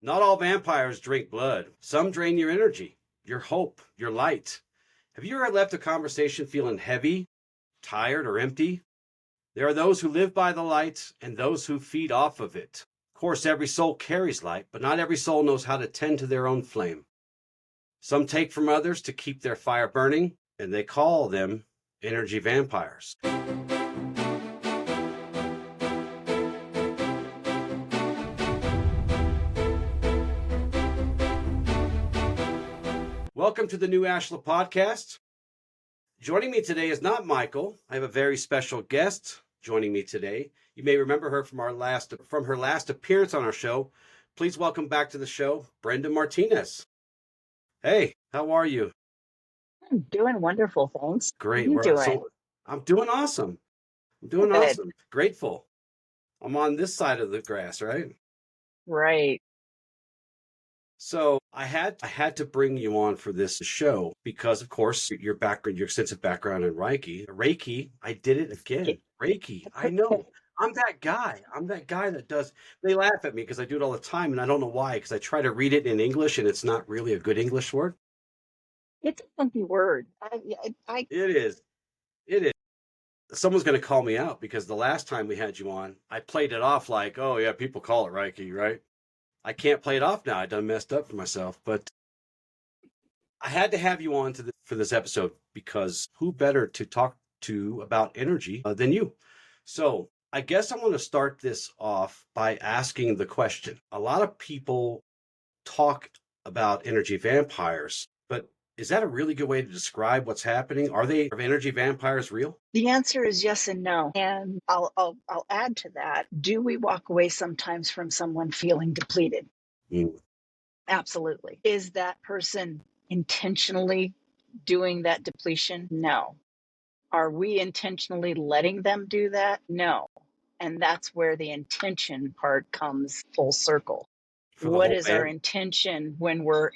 Not all vampires drink blood. Some drain your energy, your hope, your light. Have you ever left a conversation feeling heavy, tired, or empty? There are those who live by the light and those who feed off of it. Of course, every soul carries light, but not every soul knows how to tend to their own flame. Some take from others to keep their fire burning, and they call them energy vampires. Welcome to the new Ashla Podcast. Joining me today is not Michael. I have a very special guest joining me today. You may remember her from her last appearance on our show. Please welcome back to the show, Brenda Martinez. Hey, how are you? I'm doing wonderful, thanks. Great. How are you doing? I'm doing awesome. Awesome. Grateful. I'm on this side of the grass, right? Right. So I had to bring you on for this show because, of course, your extensive background in Reiki. I did it again. Reiki. I know. I'm that guy that does. They laugh at me because I do it all the time, and I don't know why. Because I try to read it in English, and it's not really a good English word. It's a funky word. It is. Someone's going to call me out because the last time we had you on, I played it off like, oh yeah, people call it Reiki, right? I can't play it off now. I done messed up for myself, but I had to have you on for this episode because who better to talk to about energy than you? So I guess I want to start this off by asking the question. A lot of people talk about energy vampires, but is that a really good way to describe what's happening? Are energy vampires real? The answer is yes and no. And I'll add to that. Do we walk away sometimes from someone feeling depleted? Absolutely. Is that person intentionally doing that depletion? No. Are we intentionally letting them do that? No. And that's where the intention part comes full circle. What is our intention when we're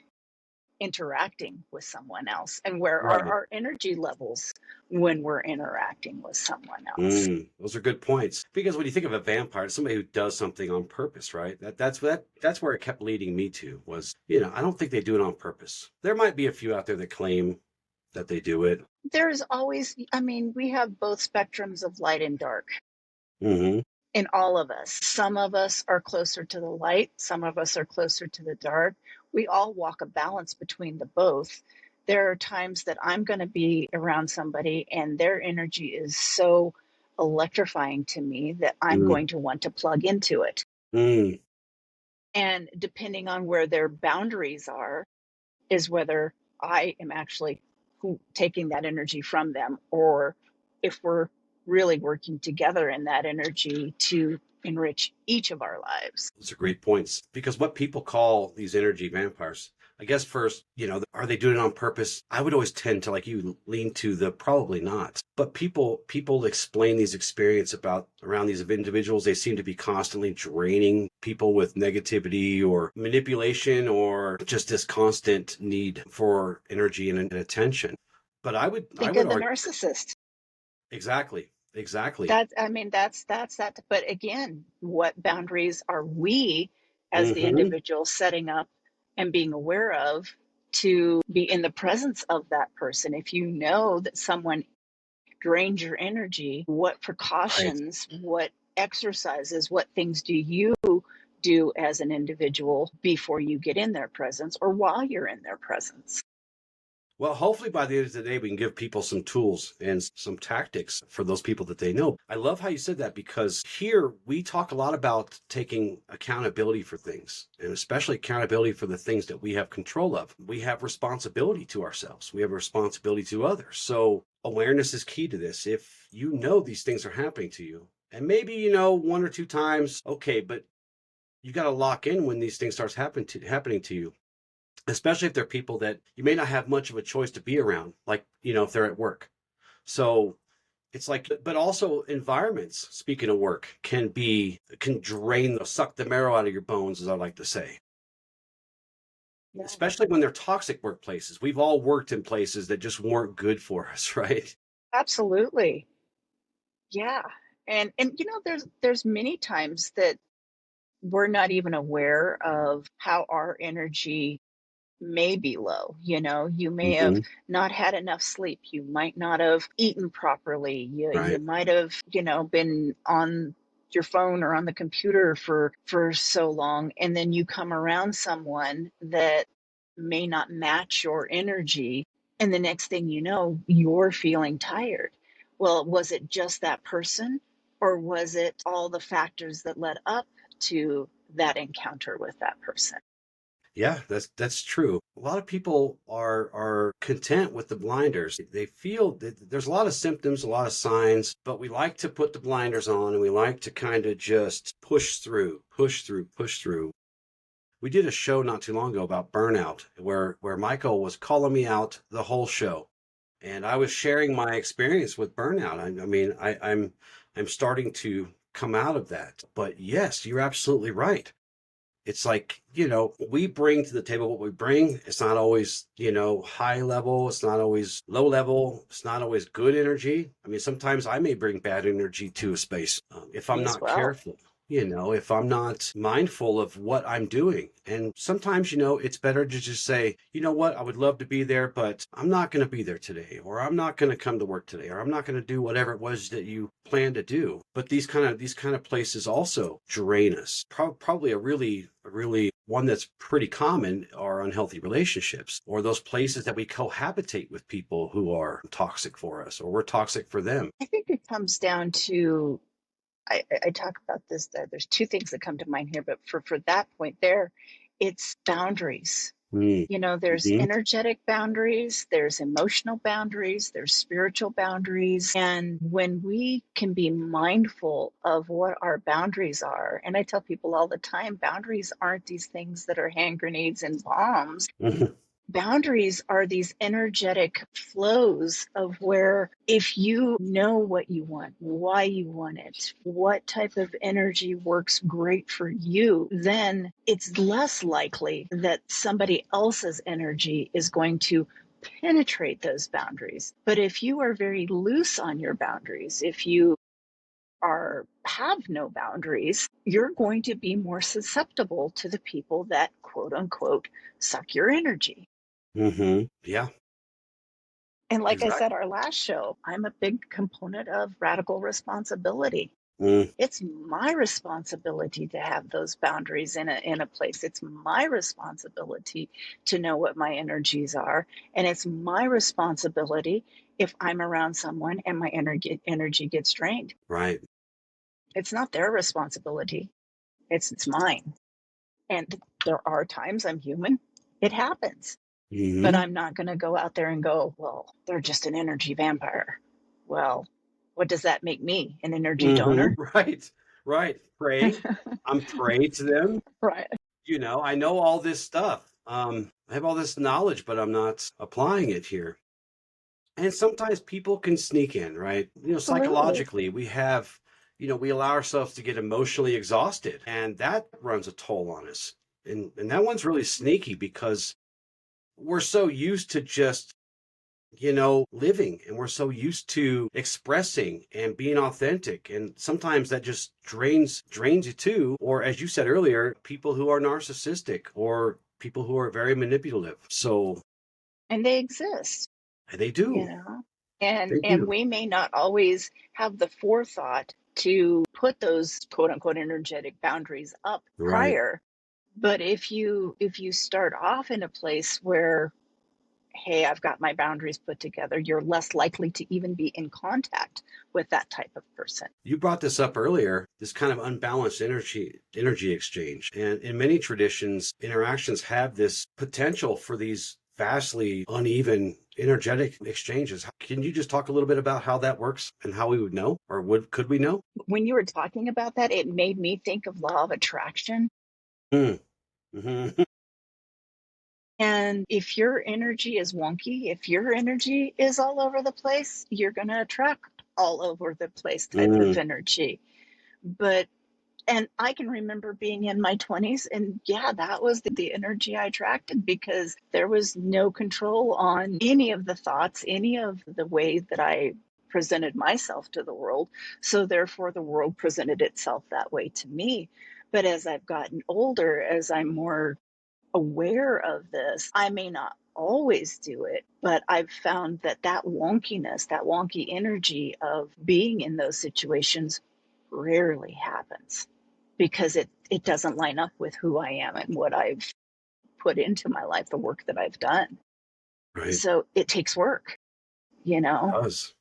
interacting with someone else, and where are our energy levels when we're interacting with someone else? Those are good points, because when you think of a vampire, it's somebody who does something on purpose, right? That's where it kept leading me to was, I don't think they do it on purpose. There might be a few out there that claim that they do it. There's always, we have both spectrums of light and dark. Mm-hmm. In all of us. Some of us are closer to the light. Some of us are closer to the dark. We all walk a balance between the both. There are times that I'm going to be around somebody and their energy is so electrifying to me that I'm going to want to plug into it. And depending on where their boundaries are, is whether I am actually taking that energy from them, or if we're really working together in that energy to enrich each of our lives. Those are great points, because what people call these energy vampires, I guess first, are they doing it on purpose? I would always tend to, like you, lean to the probably not. But people explain these experiences around these individuals. They seem to be constantly draining people with negativity or manipulation, or just this constant need for energy and attention. But I would think of the narcissist. Exactly. That's that. But again, what boundaries are we as the individual setting up and being aware of to be in the presence of that person? If you know that someone drains your energy, what precautions, what exercises, what things do you do as an individual before you get in their presence or while you're in their presence? Well, hopefully by the end of the day, we can give people some tools and some tactics for those people that they know. I love how you said that, because here we talk a lot about taking accountability for things, and especially accountability for the things that we have control of. We have responsibility to ourselves. We have a responsibility to others. So awareness is key to this. If you know these things are happening to you, and maybe, one or two times, okay, but you got to lock in when these things start happening to you. Especially if they're people that you may not have much of a choice to be around, like, if they're at work. So it's like, but also environments, speaking of work, can suck the marrow out of your bones, as I like to say. Yeah. Especially when they're toxic workplaces. We've all worked in places that just weren't good for us, right? Absolutely. Yeah. And there's many times that we're not even aware of how our energy may be low. You may have Hmm. not had enough sleep. You might not have eaten properly. You Right. might have, been on your phone or on the computer for so long, and then you come around someone that may not match your energy, and the next thing you know, you're feeling tired. Well, was it just that person, or was it all the factors that led up to that encounter with that person? Yeah, that's true. A lot of people are content with the blinders. They feel that there's a lot of symptoms, a lot of signs, but we like to put the blinders on and we like to kind of just push through, push through, push through. We did a show not too long ago about burnout where Michael was calling me out the whole show. And I was sharing my experience with burnout. I mean, I'm starting to come out of that. But yes, you're absolutely right. It's like, we bring to the table what we bring. It's not always, high level. It's not always low level. It's not always good energy. I mean, sometimes I may bring bad energy to a space if I'm Me as not well. careful, if I'm not mindful of what I'm doing. And sometimes, it's better to just say, you know what, I would love to be there, but I'm not going to be there today, or I'm not going to come to work today, or I'm not going to do whatever it was that you plan to do. But these kind of places also drain us. Probably a really one that's pretty common are unhealthy relationships, or those places that we cohabitate with people who are toxic for us, or we're toxic for them. I think it comes down to, I talk about this, that there's two things that come to mind here, but for that point there, it's boundaries. There's Mm-hmm. energetic boundaries, there's emotional boundaries, there's spiritual boundaries. And when we can be mindful of what our boundaries are, and I tell people all the time, boundaries aren't these things that are hand grenades and bombs. Mm-hmm. Boundaries are these energetic flows of where, if you know what you want, why you want it, what type of energy works great for you, then it's less likely that somebody else's energy is going to penetrate those boundaries. But if you are very loose on your boundaries, if you have no boundaries, you're going to be more susceptible to the people that quote unquote suck your energy. Mm-hmm. Yeah, And like I said, exactly. our last show, I'm a big component of radical responsibility. Mm, It's my responsibility to have those boundaries in a place. It's my responsibility to know what my energies are. And it's my responsibility if I'm around someone and my energy gets drained. right. It's not their responsibility. It's mine. And there are times, I'm human. It happens. But Mm-hmm. I'm not going to go out there and go, well, they're just an energy vampire. Well, what does that make me? An energy Mm-hmm. donor? Right. Right. Prey. I'm prey to them. Right. I know all this stuff. I have all this knowledge, but I'm not applying it here. And sometimes people can sneak in, right? Absolutely. Psychologically, we allow ourselves to get emotionally exhausted, and that runs a toll on us. And that one's really sneaky because we're so used to just, living, and we're so used to expressing and being authentic. And sometimes that just drains you too. Or as you said earlier, people who are narcissistic or people who are very manipulative. So And they exist, they you do. know. And They and do. we may not always have the forethought to put those quote unquote energetic boundaries up Right. prior. But if you start off in a place where, hey, I've got my boundaries put together, you're less likely to even be in contact with that type of person. You brought this up earlier, this kind of unbalanced energy exchange. And in many traditions, interactions have this potential for these vastly uneven energetic exchanges. Can you just talk a little bit about how that works and how we would know, or could we know? When you were talking about that, it made me think of law of attraction. Mm. Mm-hmm. And if your energy is wonky, if your energy is all over the place, you're going to attract all over the place type of Mm. energy. But and I can remember being in my 20s, and yeah, that was the energy I attracted because there was no control on any of the thoughts, any of the way that I presented myself to the world. So therefore, the world presented itself that way to me. But as I've gotten older, as I'm more aware of this, I may not always do it, but I've found that that wonkiness, that wonky energy of being in those situations rarely happens because it doesn't line up with who I am and what I've put into my life, the work that I've done. Right. So it takes work, you It know. does.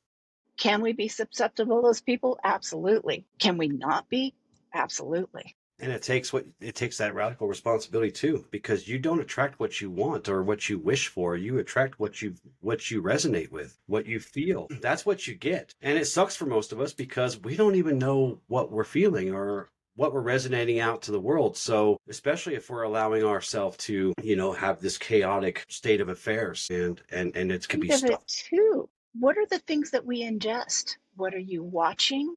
Can we be susceptible as people? Absolutely. Can we not be? Absolutely. And it takes that radical responsibility too, because you don't attract what you want or what you wish for. You attract what you resonate with, what you feel. That's what you get. And it sucks for most of us because we don't even know what we're feeling or what we're resonating out to the world. So especially if we're allowing ourselves to, have this chaotic state of affairs and it could Think be of stuff. it too. What are the things that we ingest? What are you watching?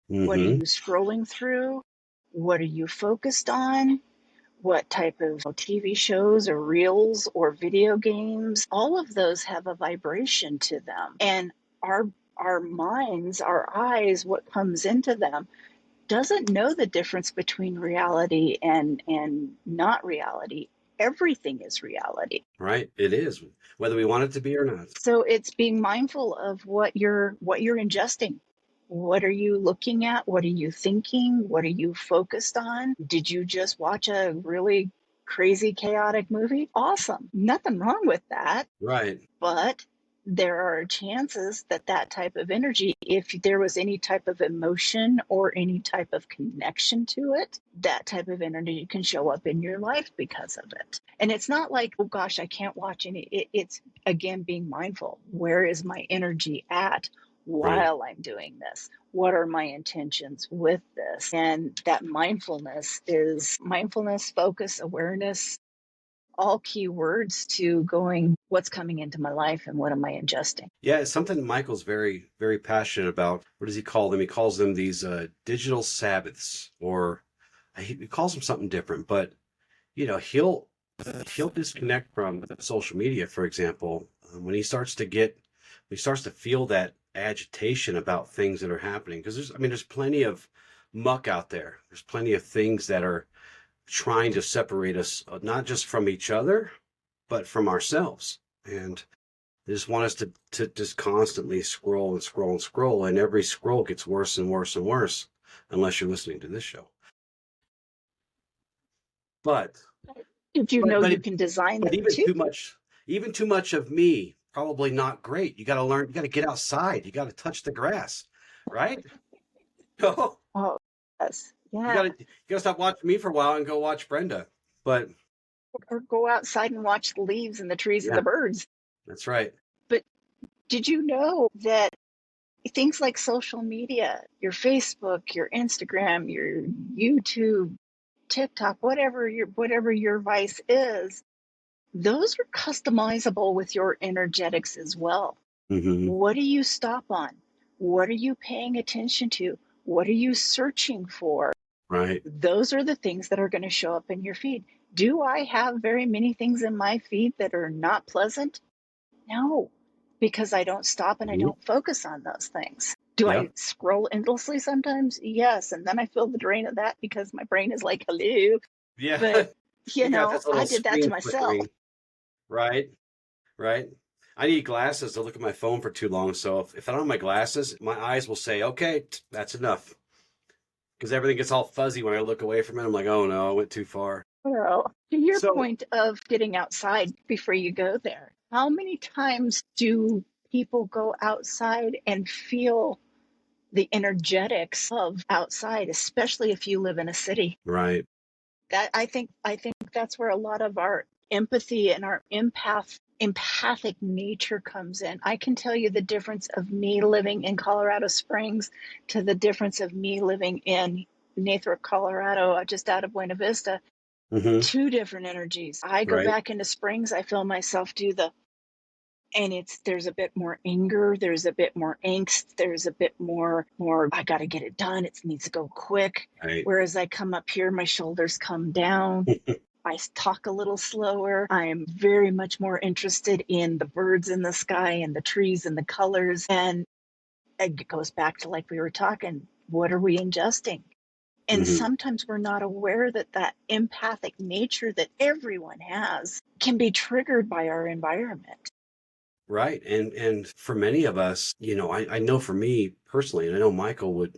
What are Mm-hmm. you scrolling through? What are you focused on? What type of TV shows or reels or video games? All of those have a vibration to them. And our minds, our eyes, what comes into them doesn't know the difference between reality and not reality. Everything is reality. Right. It is, whether we want it to be or not. So it's being mindful of what you're ingesting. What are you looking at? What are you thinking? What are you focused on? Did you just watch a really crazy chaotic movie? Awesome. Nothing wrong with that. Right. But there are chances that that type of energy, if there was any type of emotion or any type of connection to it, that type of energy can show up in your life because of it. And it's not like, oh gosh, I can't watch any. It's again being mindful. Where is my energy at Right. while I'm doing this? What are my intentions with this? And that mindfulness is mindfulness, focus, awareness, all key words to going, what's coming into my life and what am I ingesting? Yeah, it's something Michael's very, very passionate about. What does he call them? He calls them these digital Sabbaths, or he calls them something different. But he'll disconnect from social media, for example, when he starts to feel that agitation about things that are happening. Because there's plenty of muck out there. There's plenty of things that are trying to separate us, not just from each other, but from ourselves. And they just want us to just constantly scroll and scroll and scroll, and every scroll gets worse and worse and worse, unless you're listening to this show. But Did you but know but, you it, can design but that too? even too much of me, probably not great. You got to learn. You got to get outside. You got to touch the grass, right? So Oh, yes. you Yeah. got to stop watching me for a while and go watch Brenda. But Or go outside and watch the leaves and the trees and yeah, the birds. that's right. But did you know that things like social media, your Facebook, your Instagram, your YouTube, TikTok, whatever your vice is, those are customizable with your energetics as well. Hmm. What do you stop on? What are you paying attention to? What are you searching for? Right. Those are the things that are going to show up in your feed. Do I have very many things in my feed that are not pleasant? No, because I don't stop and I Hmm. don't focus on those things. Do I Yep. scroll endlessly sometimes? Yes. And then I feel the drain of that because my brain is like, hello. Yeah. But, You got this I little did that to screen myself. flickering. Right. Right. I need glasses to look at my phone for too long. So if I don't have my glasses, my eyes will say, okay, that's enough. Because everything gets all fuzzy when I look away from it. I'm like, oh no, I went too far. Well, to your So, point of getting outside before you go there, how many times do people go outside and feel the energetics of outside, especially if you live in a city? right. That I think that's where a lot of our empathy and our empathic nature comes in. I can tell you the difference of me living in Colorado Springs to the difference of me living in Nathrop, Colorado, just out of Buena Vista. Hmm. Two different energies. I go Right. back into Springs, I feel myself do and there's a bit more anger, there's a bit more angst, there's a bit more I got to get it done, it needs to go quick. Right. Whereas I come up here, my shoulders come down, I talk a little slower, I'm very much more interested in the birds in the sky and the trees and the colors. And it goes back to, like we were talking, what are we ingesting? And Hmm. sometimes we're not aware that that empathic nature that everyone has can be triggered by our environment. Right. And for many of us, I know for me personally, and I know Michael would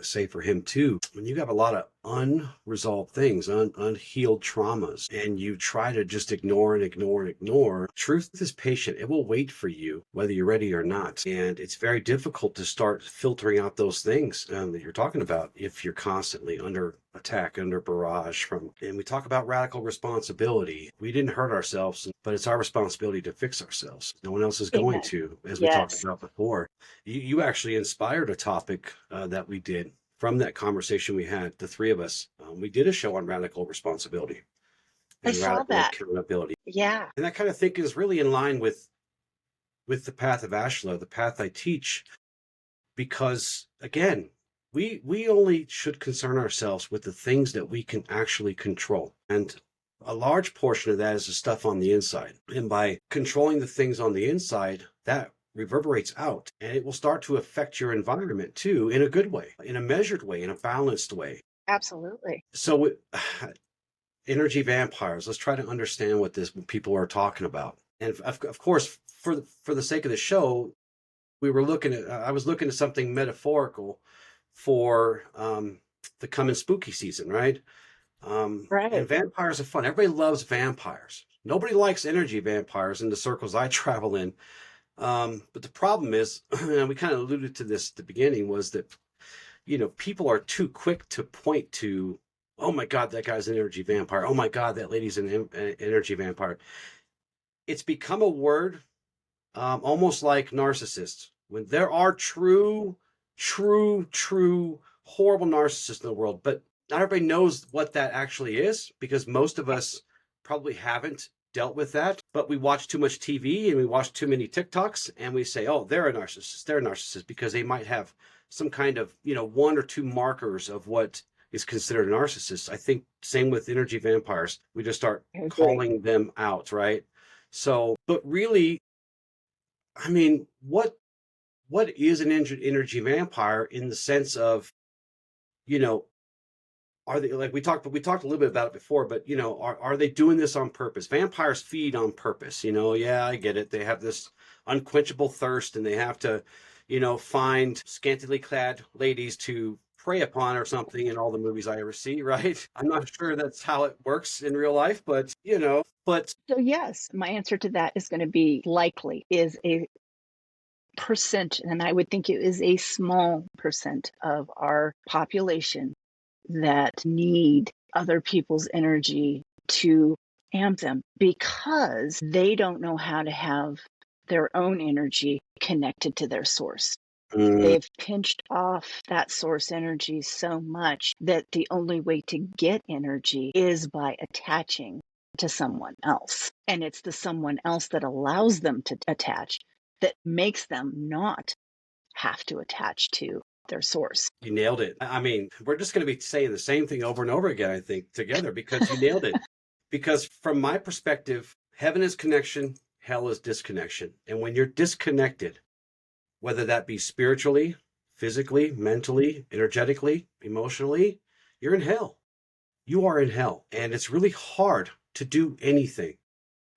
say for him too, when you have a lot of unresolved things, unhealed traumas, and you try to just ignore and ignore and ignore, truth is patient. It will wait for you, whether you're ready or not. And it's very difficult to start filtering out those things that you're talking about if you're constantly under attack, under barrage from. And we talk about radical responsibility. We didn't hurt ourselves, but it's our responsibility to fix ourselves. No one else is going Amen. to, as we talked Yes. about before. You actually inspired a topic that we did from that conversation we had, the three of us. We did a show on radical responsibility I and saw radical that. accountability. Yeah. And that kind of thinking is really in line with the path of Ashla, the path I teach, because again, we only should concern ourselves with the things that we can actually control. And a large portion of that is the stuff on the inside. And by controlling the things on the inside, that reverberates out and it will start to affect your environment too, in a good way, in a measured way, in a balanced way. Absolutely. So energy vampires, let's try to understand what people are talking about. And of course, for the sake of the show, I was looking at something metaphorical for the coming spooky season, right? And Right. vampires are fun. Everybody loves vampires. Nobody likes energy vampires in the circles I travel in. But the problem is, and we kind of alluded to this at the beginning, was that, people are too quick to point to, oh my God, that guy's an energy vampire. Oh my God, that lady's an energy vampire. It's become a word almost like narcissists. When there are true, horrible narcissists in the world, but not everybody knows what that actually is because most of us probably haven't dealt with that. But we watch too much TV and we watch too many TikToks and we say, oh, they're a narcissist. They're a narcissist because they might have some kind of, one or two markers of what is considered a narcissist. I think same with energy vampires. We just start I agree. calling them out, right? So, but really, I mean, what is an energy vampire in the sense of, you know, are they like we talked a little bit about it before, but are they doing this on purpose? Vampires feed on purpose, yeah, I get it. They have this unquenchable thirst and they have to, find scantily clad ladies to prey upon or something in all the movies I ever see, right? I'm not sure that's how it works in real life, but So yes, my answer to that is going to be likely is a percent, and I would think it is a small percent of our population that need other people's energy to amp them because they don't know how to have their own energy connected to their source. mm, They've pinched off that source energy so much that the only way to get energy is by attaching to someone else. And it's the someone else that allows them to attach that makes them not have to attach to their source. you nailed it. I mean, we're just going to be saying the same thing over and over again, I think, together because you nailed it. Because from my perspective, heaven is connection, hell is disconnection. And when you're disconnected, whether that be spiritually, physically, mentally, energetically, emotionally, you're in hell. You are in hell. And it's really hard to do anything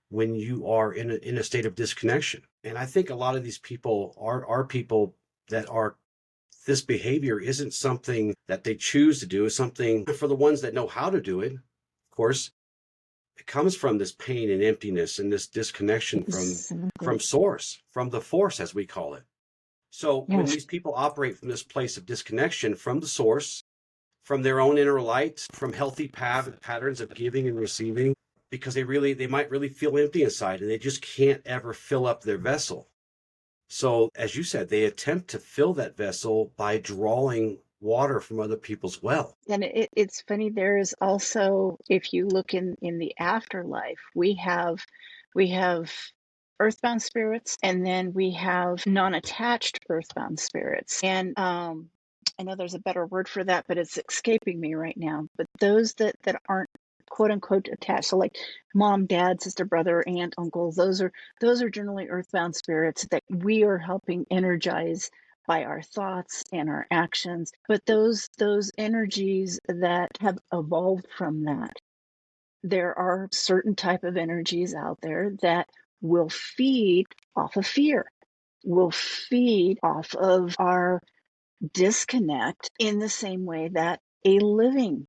when you are in a state of disconnection. And I think a lot of these people are people that are this behavior isn't something that they choose to do. It's something for the ones that know how to do it. Of course, it comes from this pain and emptiness and this disconnection from Exactly. source, from the force, as we call it. So when Yes. these people operate from this place of disconnection from the source, from their own inner light, from healthy patterns of giving and receiving, because they might really feel empty inside and they just can't ever fill up their vessel. So, as you said, they attempt to fill that vessel by drawing water from other people's well. And it's funny, there is also, if you look in the afterlife, we have earthbound spirits and then we have non-attached earthbound spirits. And I know there's a better word for that, but it's escaping me right now. But those that aren't quote unquote attached, so like mom, dad, sister, brother, aunt, uncle, those are generally earthbound spirits that we are helping energize by our thoughts and our actions. But those energies that have evolved from that, there are certain type of energies out there that will feed off of fear, will feed off of our disconnect in the same way that a living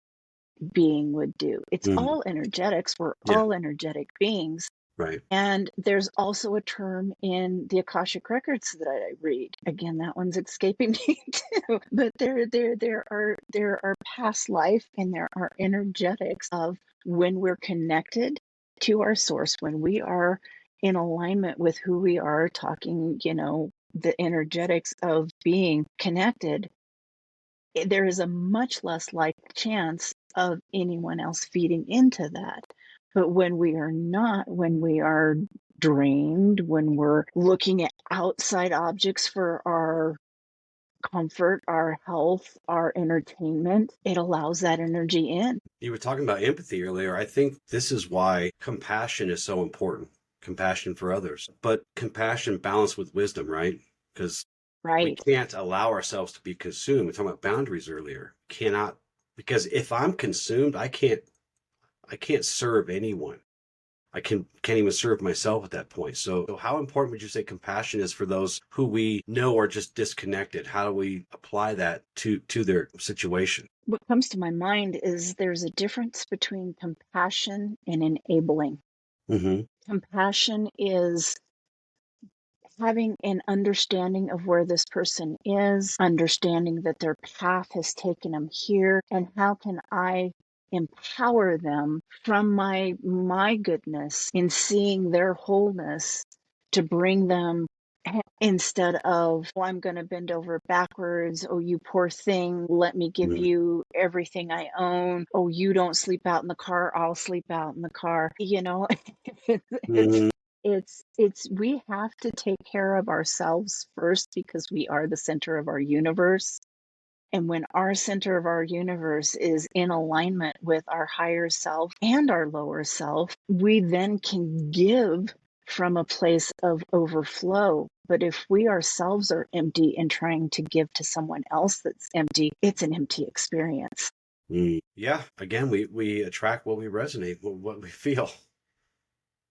being would do. It's Mm, all energetics. We're yeah, all energetic beings. right. And there's also a term in the Akashic records that I read. Again, that one's escaping me too. But there are past life and there are energetics of when we're connected to our source, when we are in alignment with who we are, talking, the energetics of being connected, there is a much less like chance of anyone else feeding into that. But when we are not, when we are drained, when we're looking at outside objects for our comfort, our health, our entertainment, it allows that energy in. You were talking about empathy earlier. I think this is why compassion is so important. Compassion for others, but compassion balanced with wisdom, right? Because we Right. can't allow ourselves to be consumed. We were talking about boundaries earlier. Cannot, because if I'm consumed, I can't serve anyone. I can't even serve myself at that point. So how important would you say compassion is for those who we know are just disconnected? How do we apply that to their situation? What comes to my mind is there's a difference between compassion and enabling. Mm-hmm. Compassion is having an understanding of where this person is, understanding that their path has taken them here, and how can I empower them from my goodness in seeing their wholeness to bring them, instead of, oh, I'm going to bend over backwards. Oh, you poor thing. Let me give you everything I own. Oh, you don't sleep out in the car. I'll sleep out in the car. It's Mm-hmm. we have to take care of ourselves first because we are the center of our universe. And when our center of our universe is in alignment with our higher self and our lower self, we then can give from a place of overflow. But if we ourselves are empty and trying to give to someone else that's empty, it's an empty experience. Yeah. Again, we attract what we resonate, what we feel.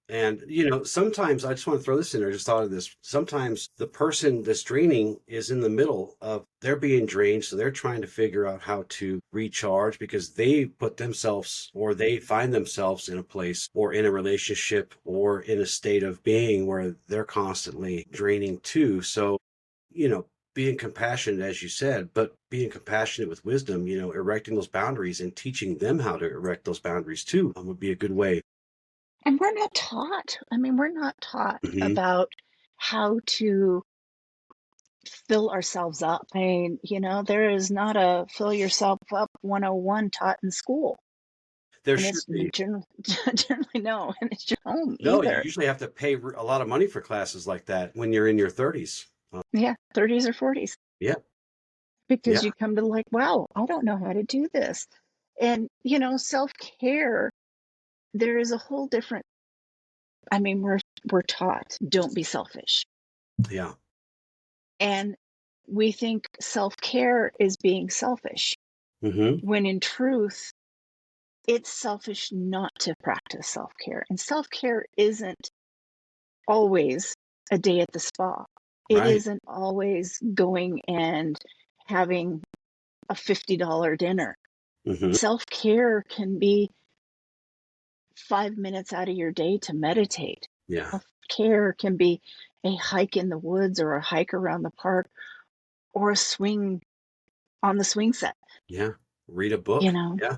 And, sometimes I just want to throw this in there. I just thought of this. Sometimes the person that's draining is in the middle of they're being drained. So they're trying to figure out how to recharge because they put themselves or they find themselves in a place or in a relationship or in a state of being where they're constantly draining too. So, being compassionate, as you said, but being compassionate with wisdom, erecting those boundaries and teaching them how to erect those boundaries too would be a good way. And we're not taught. I mean, we're not taught Hmm. about how to fill ourselves up. I mean, there is not a fill yourself up 101 taught in school. There And should it's be. generally no, and it's your home No, you either. usually have to pay a lot of money for classes like that when you're in your 30s. Yeah, 30s or 40s, Yeah, because yeah, you come to like, wow, I don't know how to do this. And, self-care, there is a whole different, I mean, we're taught, don't be selfish. yeah. And we think self-care is being selfish, Hmm. when in truth, it's selfish not to practice self-care. And self-care isn't always a day at the spa. It Right. isn't always going and having a $50 dinner. Hmm. Self-care can be 5 minutes out of your day to meditate. Yeah, Self-care can be a hike in the woods or a hike around the park or a swing on the swing set, yeah. Read a you book. know, Yeah,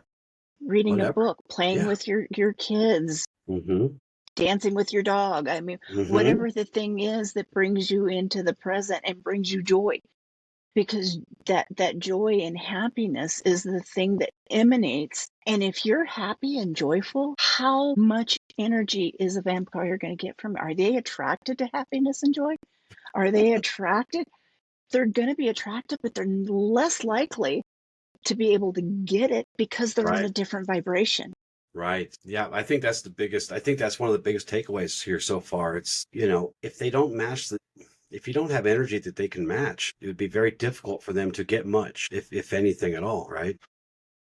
reading a whatever. book, playing Yeah. with your kids, Hmm. dancing with your dog. I mean, Hmm. whatever the thing is that brings you into the present and brings you joy, because that joy and happiness is the thing that emanates. And if you're happy and joyful, how much energy is a vampire going to get from it? Are they attracted to happiness and joy? Are they attracted? They're going to be attracted, but they're less likely to be able to get it because they're on Right. a different vibration. Right. Yeah, I think that's one of the biggest takeaways here so far. It's, if they don't match if you don't have energy that they can match, it would be very difficult for them to get much, if anything at all, right?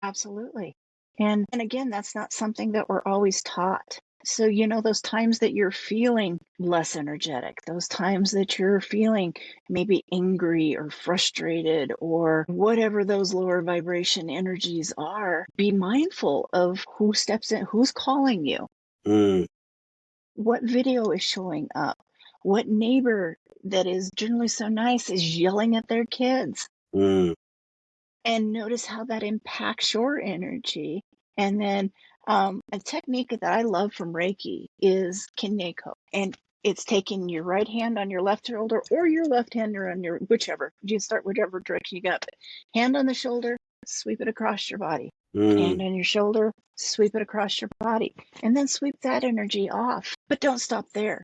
Absolutely. And again, that's not something that we're always taught. So, those times that you're feeling less energetic, those times that you're feeling maybe angry or frustrated or whatever those lower vibration energies are, be mindful of who steps in, who's calling you, Mm, what video is showing up, what neighbor that is generally so nice is yelling at their kids. mm, And notice how that impacts your energy. And then a technique that I love from Reiki is Kineko. And it's taking your right hand on your left shoulder or your left hand or on your whichever. You start whichever direction you got. But hand on the shoulder, sweep it across your body. mm, Hand on your shoulder, sweep it across your body. And then sweep that energy off. But don't stop there.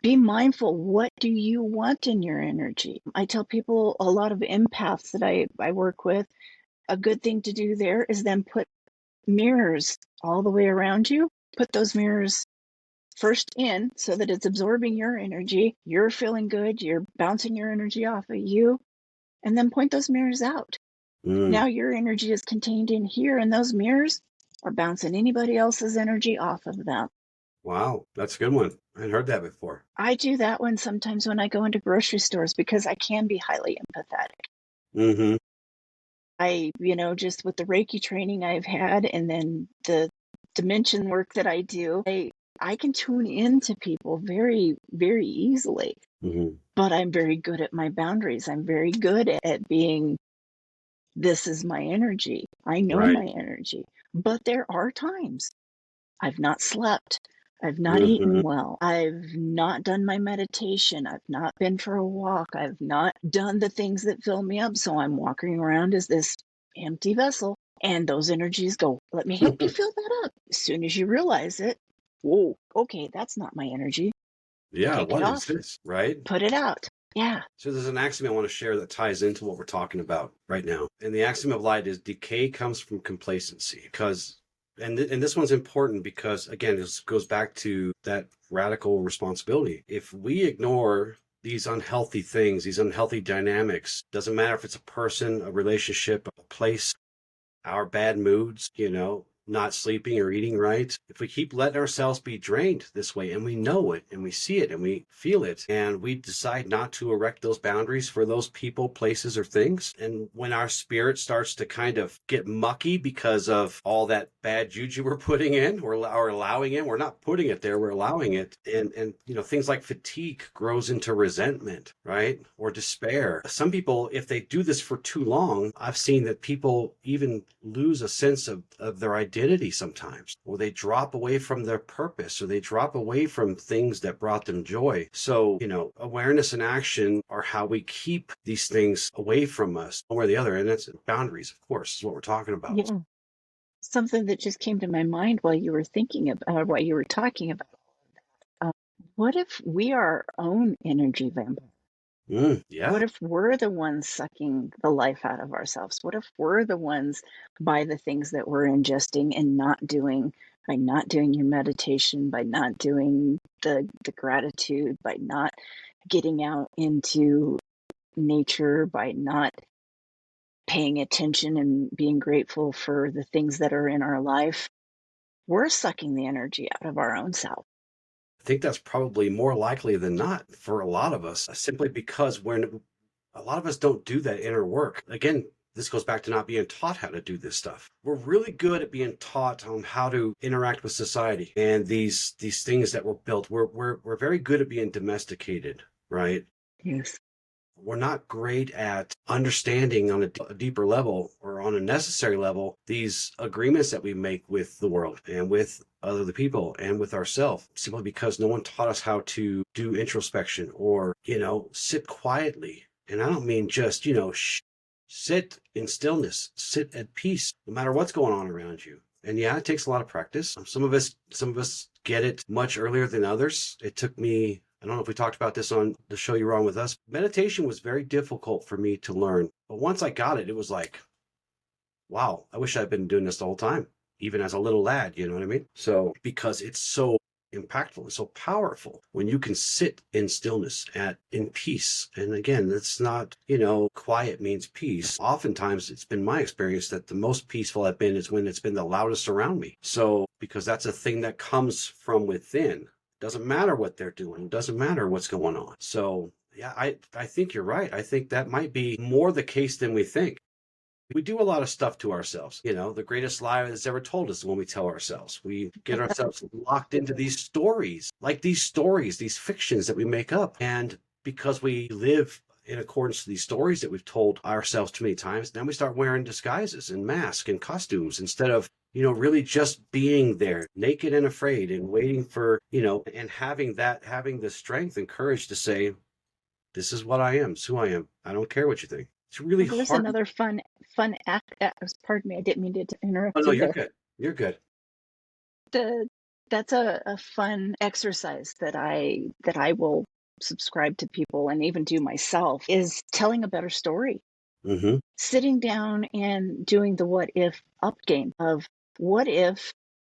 Be mindful. What do you want in your energy? I tell people, a lot of empaths that I work with, a good thing to do there is then put mirrors all the way around you. Put those mirrors first in so that it's absorbing your energy. You're feeling good. You're bouncing your energy off of you. And then point those mirrors out. mm. Now your energy is contained in here, and those mirrors are bouncing anybody else's energy off of them. Wow, that's a good one. I hadn't heard that before. I do that one sometimes when I go into grocery stores because I can be highly empathetic. Mm-hmm. Just with the Reiki training I've had and then the dimension work that I do, I can tune into people very, very easily. Mm-hmm. But I'm very good at my boundaries. I'm very good at being, this is my energy. I know Right. my energy. But there are times I've not slept. I've not Mm-hmm. eaten well. I've not done my meditation. I've not been for a walk. I've not done the things that fill me up. So I'm walking around as this empty vessel. And those energies go, let me help you fill that up. As soon as you realize it, whoa, okay, that's not my energy. Yeah, Take it what is off, this, right? put it out. Yeah. So there's an axiom I want to share that ties into what we're talking about right now. And the axiom of light is decay comes from complacency. And this one's important because, again, this goes back to that radical responsibility. If we ignore these unhealthy things, these unhealthy dynamics, doesn't matter if it's a person, a relationship, a place, our bad moods, not sleeping or eating right. If we keep letting ourselves be drained this way, and we know it and we see it and we feel it, and we decide not to erect those boundaries for those people, places, or things, and when our spirit starts to kind of get mucky because of all that bad juju we're putting in or allowing in, we're not putting it there, we're allowing it. And things like fatigue grows into resentment, right? Or despair. Some people, if they do this for too long, I've seen that people even lose a sense of their identity sometimes, or they drop away from their purpose, or they drop away from things that brought them joy. So, awareness and action are how we keep these things away from us, one way or the other. And that's boundaries, of course, is what we're talking about. Yeah. Something that just came to my mind while you were thinking about, while you were talking about, what if we are our own energy vampire? Yeah. What if we're the ones sucking the life out of ourselves? What if we're the ones by the things that we're ingesting and not doing, by not doing your meditation, by not doing the gratitude, by not getting out into nature, by not paying attention and being grateful for the things that are in our life? We're sucking the energy out of our own self. I think that's probably more likely than not for a lot of us, simply because a lot of us don't do that inner work. Again, this goes back to not being taught how to do this stuff. We're really good at being taught on how to interact with society and these things that were built. We're very good at being domesticated, right? Yes. We're not great at understanding on a deeper level or on a necessary level these agreements that we make with the world and with other people and with ourselves, simply because no one taught us how to do introspection or, sit quietly. And I don't mean just, sit in stillness, sit at peace, no matter what's going on around you. And yeah, it takes a lot of practice. Some of us get it much earlier than others. It took me, I don't know if we talked about this on the show You Were On with us. Meditation was very difficult for me to learn. But once I got it, it was like, wow, I wish I'd been doing this the whole time, even as a little lad, you know what I mean? So, because it's so impactful and so powerful when you can sit in stillness in peace. And again, it's not, quiet means peace. Oftentimes it's been my experience that the most peaceful I've been is when it's been the loudest around me. So, because that's a thing that comes from within. Doesn't matter what they're doing. Doesn't matter what's going on. So yeah, I think you're right. I think that might be more the case than we think. We do a lot of stuff to ourselves. The greatest lie that's ever told us when we tell ourselves. We get ourselves locked into these stories, these fictions that we make up. And because we live in accordance to these stories that we've told ourselves too many times, then we start wearing disguises and masks and costumes instead of, really just being there, naked and afraid and waiting for, and having the strength and courage to say, this is what I am. It's who I am. I don't care what you think. It's really hard. There's another fun act. Pardon me, I didn't mean to interrupt you. Oh, no, you're there. good. You're good. That's a fun exercise that I will subscribe to people and even do myself, is telling a better story. Mm-hmm. Sitting down and doing the what if up game of, what if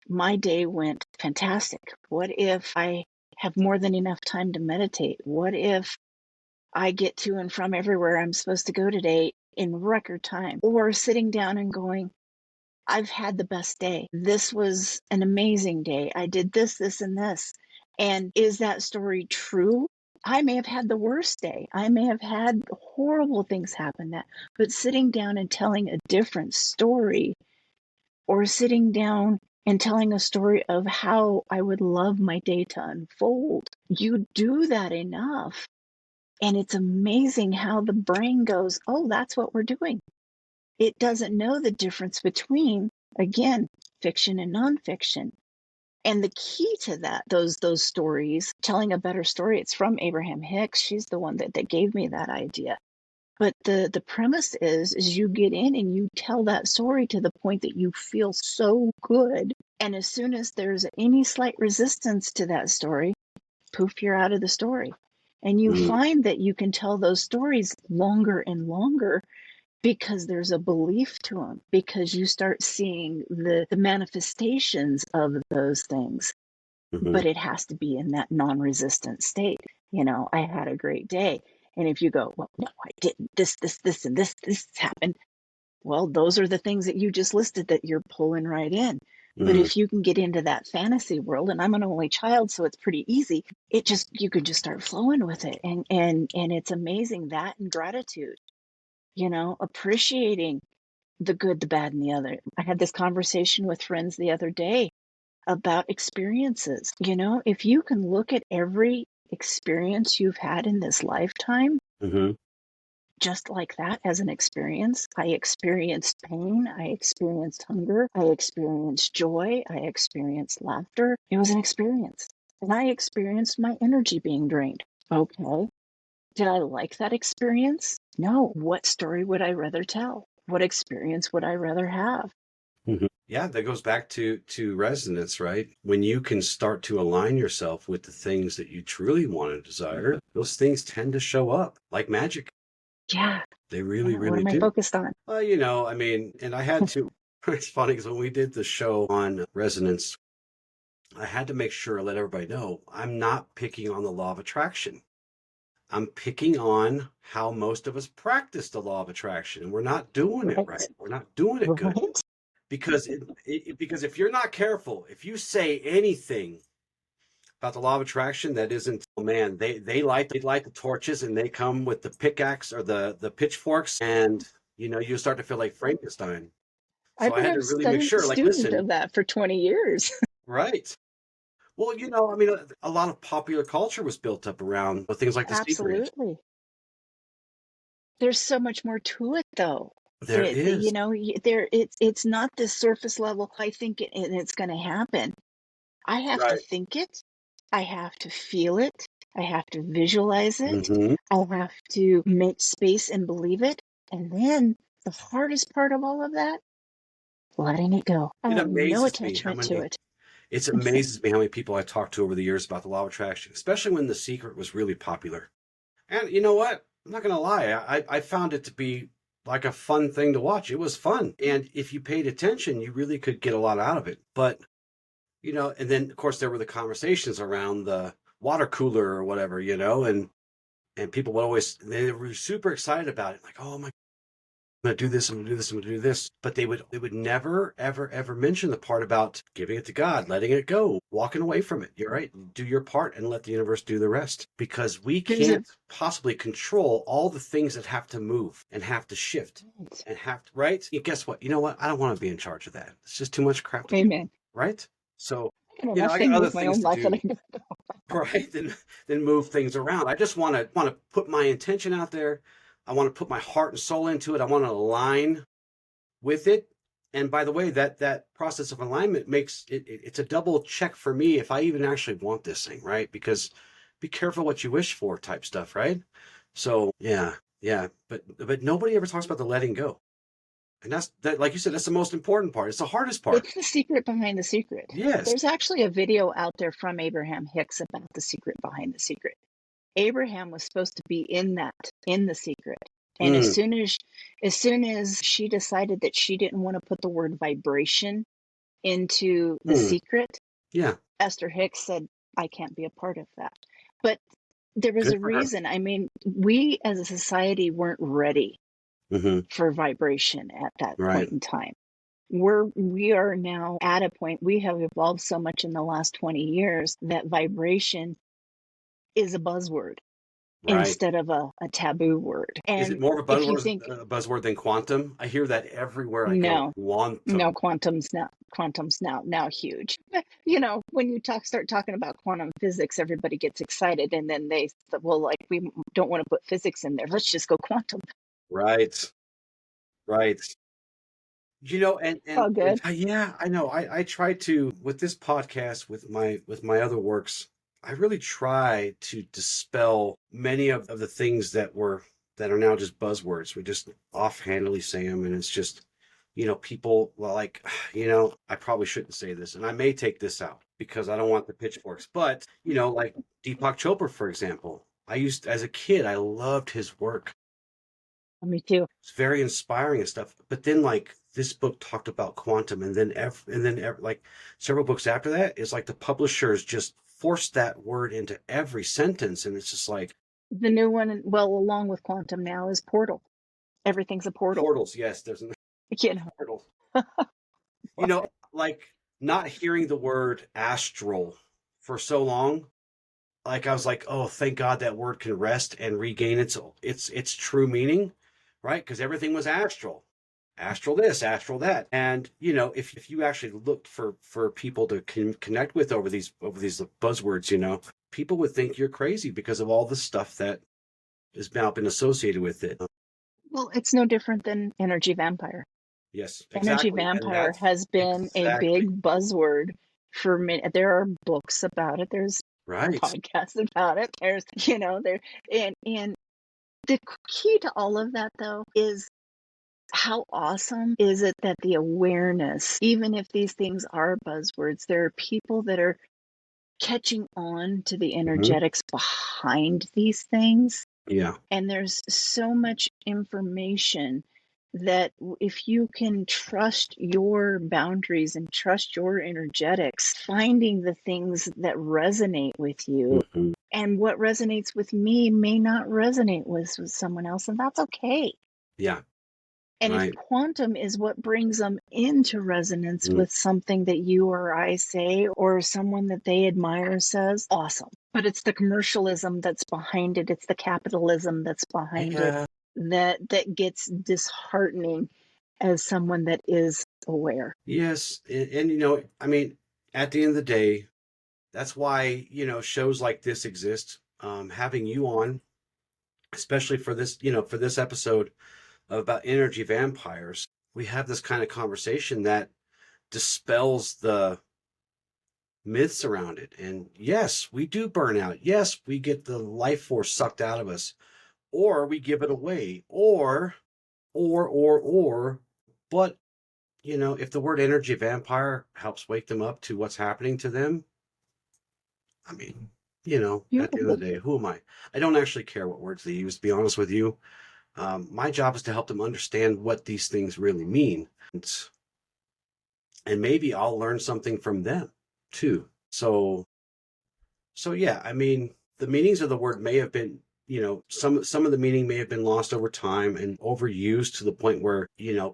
my day went fantastic? What if I have more than enough time to meditate? What if I get to and from everywhere I'm supposed to go today in record time? Or sitting down and going, I've had the best day. This was an amazing day. I did this, this, and this. And is that story true? I may have had the worst day. I may have had horrible things happen but sitting down and telling a different story, or sitting down and telling a story of how I would love my day to unfold. You do that enough, and it's amazing how the brain goes, oh, that's what we're doing. It doesn't know the difference between, again, fiction and nonfiction. And the key to that, those stories, telling a better story, it's from Abraham Hicks. She's the one that gave me that idea. But the premise is you get in and you tell that story to the point that you feel so good. And as soon as there's any slight resistance to that story, poof, you're out of the story. And you find that you can tell those stories longer and longer because there's a belief to them, because you start seeing the manifestations of those things. Mm-hmm. But it has to be in that non-resistant state. I had a great day. And if you go, well, no, I didn't. This, and this happened. Well, those are the things that you just listed that you're pulling right in. Mm-hmm. But if you can get into that fantasy world, and I'm an only child, so it's pretty easy. You could just start flowing with it. And it's amazing, that and gratitude, appreciating the good, the bad, and the other. I had this conversation with friends the other day about experiences. If you can look at every experience you've had in this lifetime, mm-hmm. just like that as an experience. I experienced pain, I experienced hunger, I experienced joy, I experienced laughter. It was an experience. And I experienced my energy being drained. Okay. Did I like that experience? No. What story would I rather tell? What experience would I rather have? Mm-hmm. Yeah, that goes back to resonance, right? When you can start to align yourself with the things that you truly want to desire, those things tend to show up like magic. Yeah. They really, really do. What am I focused on? And I had to, it's funny because when we did the show on resonance, I had to make sure I let everybody know I'm not picking on the law of attraction. I'm picking on how most of us practice the law of attraction, and we're not doing it right. We're not doing it good. Because because if you're not careful, if you say anything about the law of attraction that isn't, oh man, they light the torches and they come with the pickaxe or the pitchforks, and you start to feel like Frankenstein. So I had to really make sure, listen, of that for 20 years. Right. Well, a lot of popular culture was built up around things like The Secret. Absolutely. There's so much more to it, though. There is. It's not this surface level, I think it and it's going to happen. I have to think it. I have to feel it. I have to visualize it. Mm-hmm. I have to make space and believe it. And then the hardest part of all of that, letting it go. I have no attachment to it. It amazes me how many people I talked to over the years about the law of attraction, especially when The Secret was really popular. And you know what? I'm not going to lie. I found it to be like a fun thing to watch. It was fun. And if you paid attention, you really could get a lot out of it. But And then of course there were the conversations around the water cooler or whatever, and people would always, they were super excited about it. Like, oh my, I'm going to do this, I'm going to do this, I'm going to do this. But they would never, ever, ever mention the part about giving it to God, letting it go, walking away from it. You're right. Do your part and let the universe do the rest, because we There's a can't possibly control all the things that have to move and have to shift and have to, right? And guess what? You know what? I don't want to be in charge of that. It's just too much crap to do, amen. right? So, I got I enough got things other with my things own to life that I do, can. right? Then move things around. I just want to put my intention out there. I want to put my heart and soul into it. I want to align with it. And by the way, that process of alignment makes it's a double check for me if I even actually want this thing, right? Because be careful what you wish for type stuff, right? So yeah, but nobody ever talks about the letting go. And that, like you said, that's the most important part. It's the hardest part. It's the secret behind the secret. Yes. There's actually a video out there from Abraham Hicks about the secret behind the secret. Abraham was supposed to be in the secret. And as Mm, soon as she decided that she didn't want to put the word vibration into the mm, secret, yeah. Esther Hicks said, I can't be a part of that. But there was Good a for her. reason. I mean, we as a society weren't ready Hmm. for vibration at that Right. point in time. We are now at a point, we have evolved so much in the last 20 years that vibration is a buzzword Right. instead of a taboo word. Is it And more of if you think, a buzzword than quantum? I hear that everywhere I go. no, no, Quantum. quantum's now huge. When you start talking about quantum physics, everybody gets excited, and then they said, well, like, we don't want to put physics in there. Let's just go quantum. Right. Right. Oh, good. Yeah, I know. I try to, with this podcast, with my other works, I really try to dispel many of the things that are now just buzzwords. We just offhandedly say them, and it's just, people, well, like, I probably shouldn't say this, and I may take this out because I don't want the pitchforks. But like Deepak Chopra, for example, as a kid, I loved his work. Me too. It's very inspiring and stuff. But then, like, this book talked about quantum, and then like several books after that, it's like the publishers just forced that word into every sentence, and it's just like The new one, well, along with quantum now, is portal. Everything's a portal. portals. Yes, there's an You know, portal. Like not hearing the word astral for so long. Like I was like, oh, thank God that word can rest and regain its true meaning, right? Because everything was astral, astral this, astral that, and if you actually looked for people to connect with over these buzzwords, people would think you're crazy because of all the stuff that has now been associated with it. well, it's no different than energy vampire. Yes, Energy exactly, and vampire that's has been a exactly big buzzword for many. There are books about it. There's right. podcasts about it. There, and the key to all of that, though, is how awesome is it that the awareness, even if these things are buzzwords, there are people that are catching on to the Hmm. energetics behind these things. Yeah. And there's so much information that if you can trust your boundaries and trust your energetics, finding the things that resonate with you, Hmm. and what resonates with me may not resonate with someone else, and that's okay. Yeah. And if Right. quantum is what brings them into resonance Mm. with something that you or I say, or someone that they admire says, awesome. But it's the commercialism that's behind it. It's the capitalism that's behind it Yeah. that gets disheartening as someone that is aware. Yes, and I mean, at the end of the day, that's why shows like this exist. Having you on, especially for this episode about energy vampires, we have this kind of conversation that dispels the myths around it. And yes, we do burn out. Yes, we get the life force sucked out of us, or we give it away, or. But if the word energy vampire helps wake them up to what's happening to them, I mean, at the end of Beautiful. the day, who am I? I don't actually care what words they use, to be honest with you. My job is to help them understand what these things really mean. And maybe I'll learn something from them. too. So yeah, I mean, the meanings of the word may have been, some of the meaning may have been lost over time and overused to the point where,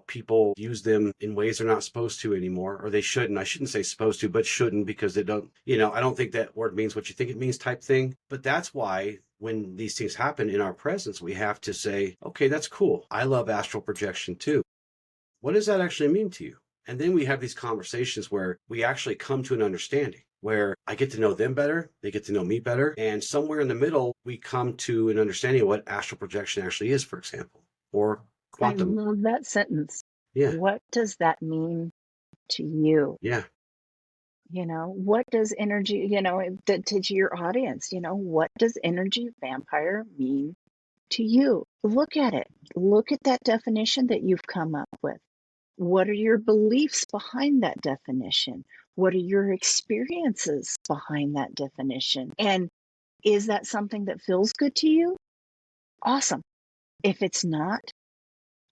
people use them in ways they're not supposed to anymore, or they shouldn't. I shouldn't say supposed to, but shouldn't, because they don't, I don't think that word means what you think it means type thing. But that's why when these things happen in our presence, we have to say, okay, that's cool. I love astral projection too. What does that actually mean to you? And then we have these conversations where we actually come to an understanding, where I get to know them better, they get to know me better, and somewhere in the middle, we come to an understanding of what astral projection actually is, for example, or quantum. I love that sentence. Yeah. What does that mean to you? Yeah. What does energy, to your audience, what does energy vampire mean to you? Look at it. Look at that definition that you've come up with. What are your beliefs behind that definition? What are your experiences behind that definition? And is that something that feels good to you? Awesome. If it's not,